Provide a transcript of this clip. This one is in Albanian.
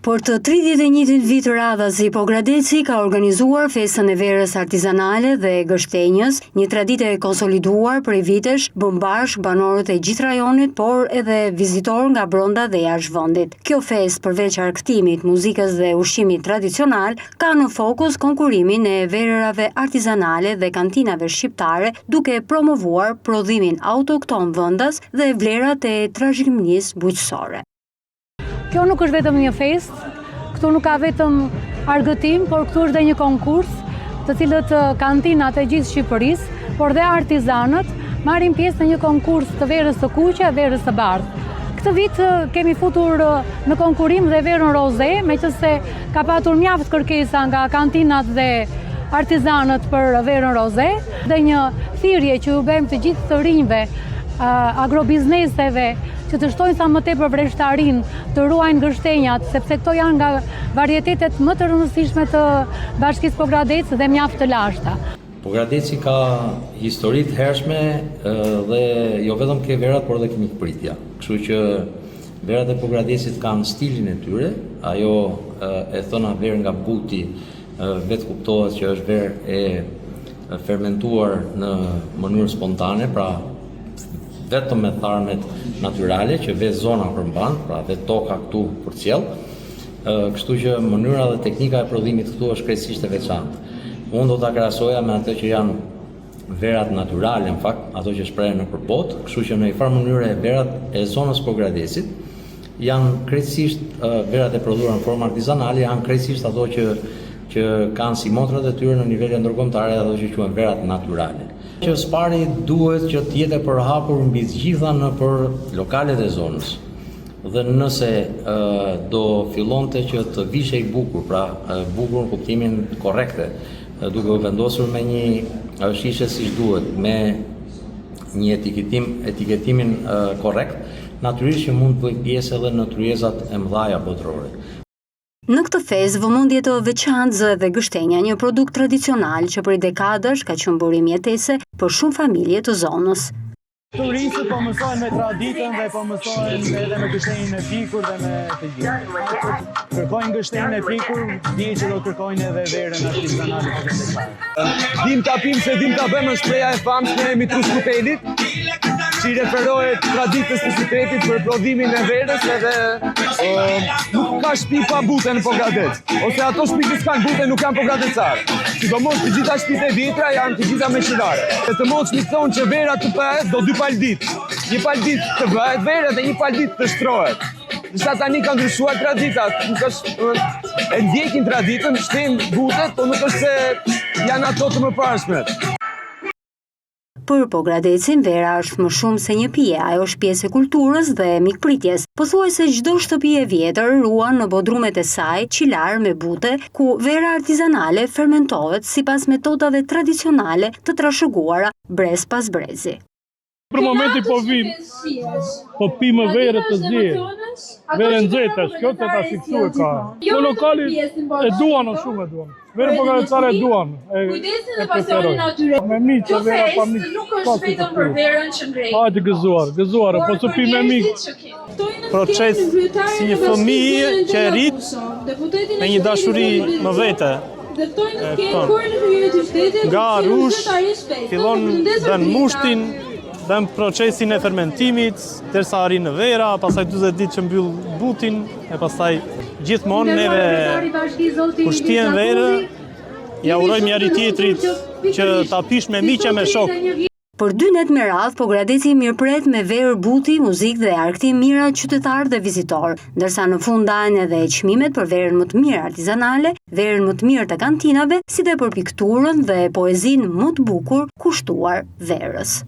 Por të 31 vit radhas Hipogradeci ka organizuar festën e verës artizanale dhe gështenjës, një traditë e konsoliduar prej vitesh, bën bashkë banorët e gjithë rajonit, por edhe vizitor nga brenda dhe jashtë vendit. Kjo festë, përveç argëtimit, muzikës dhe ushqimit tradicional, ka në fokus konkurimin e verërave artizanale dhe kantinave shqiptare, duke promovuar prodhimin autokton vendas dhe vlerat e trashëgimisë bujqësore. Kjo nuk është vetëm një festë, këtu nuk ka vetëm argëtim, por këtu është dhe një konkurs, të cilët kantinat e gjithë Shqipërisë, por dhe artizanët, marrin pjesë në një konkurs të verës të kuqe, verës të bardhë. Këtë vit kemi futur në konkurim dhe verën roze, meqense ka patur mjaft kërkesa nga kantinat dhe artizanët për verën roze, dhe një thirrje që ju bëjmë të gjithë të rinjve, agrobizneseve, që të shtojnë sa më tepër vreshtarin, të ruajnë gështenjat, sepse këto janë nga varietetet më të rëndësishme të Bashkisë Pogradeci dhe mjaft të lashta. Pogradeci ka histori të hershme dhe jo vetëm ke verat, por edhe ke mikpritja. Kështu që verat e Pogradecit kanë stilin e tyre, ajo e thëna verë nga buti, vetë kuptohet që është verë e fermentuar në mënyrë spontane, pra vetëm me tharmet natyrale që vetë zona përmban, pra vetë toka këtu për qiell. Kështu që mënyra dhe teknika e prodhimit këtu është krejtësisht e veçantë. Unë do ta krahasoja me ato që janë verat natyrale, në fakt, ato që shprehen nëpër botë, kështu që në një farë mënyrë verat e zonës Pogradecit janë krejtësisht verat e prodhuara në formë artizanale, janë krejtësisht ato që kanë si motrat e tyre në nivele ndërkombëtare, ato që quhen verat natyrale. Që spari duhet që të jetë përhapur mbi të gjitha nëpër lokalet e zonës. Dhe nëse do fillonte që të vishej bukur, pra bukur në kuptimin korrekte, duke u vendosur me një shishe siç duhet, me një etiketimin korrekt, natyrisht që mund të bëjë pjesë edhe në tryezat e mëdha botërore. Në këtë festë vëmendje të veçantë zë dhe gështenja, një produkt tradicional që prej dekadash ka qenë burim jetese për shumë familje të zonës. Turistët po mësojnë me traditën dhe po mësojnë edhe me gështenjën e pikur dhe me të gjithë. Kërkojnë gështenjën e pikur, dije që do kërkojnë edhe verën artizanale të vendesare. Dim ta pim se dim ta bëjmë shpreha e famshme e Mitrus Kupelit, që i referohet traditës të qytetit për prodhimin e verës edhe nuk ka shtëpi pa bute në Pogradec. Ose ato shtëpi që s'kan bute nuk janë pogradecare. Sidomos të gjitha shtëpitë e vjetra janë të gjitha meqenare. Të moshmi thonë që vera të bëhet do 2 paldit. Një paldit të bëhet verë dhe një paldit të shtrohet. Disa tani ka ndryshuar traditat, nuk është e ndjekin traditën, shtojnë butet, por nuk është se janë ato të mëparshmet. Për Pogradecin, vera është më shumë se një pije, ajo është pjesë e kulturës dhe mikpritjes. Pothuajse çdo shtëpi e vjetër ruan në bodrumet e saj qilar me bute, ku vera artizanale fermentohet sipas metodave tradicionale të trashëguara brez pas brezi. Për momenti po vim, po pimë verë të zjerë, verë nxehtë, kjo të ta fiksu e ka. Në lokali e duan o shumë e duan. Verë pogradecare e duan, e preferojnë. Me mi që vera pa mi, pa si të pyrë. Hajde gëzuar, po të pi me mi. Proces si një fëmijë që e rrit me një dashuri më vete. Nga rush, fillon dën mushtin, dën procesin e fermentimit, derisa arrin në vera, pastaj 40 ditë që mbyll butin, e pastaj gjithmonë neve kur shtihen verë, ja urojmë njëri tjetrit që ta pish me miqe me shok. Për 2 net me radhë, Pogradeci mirëpret me verë buti, muzikë dhe argëtim mira qytetar dhe vizitor, ndërsa në fund ndajnë edhe çmimet për verën më të mirë artizanale, verën më të mirë të kantinave, si dhe për pikturën dhe poezinë më të bukur kushtuar verës.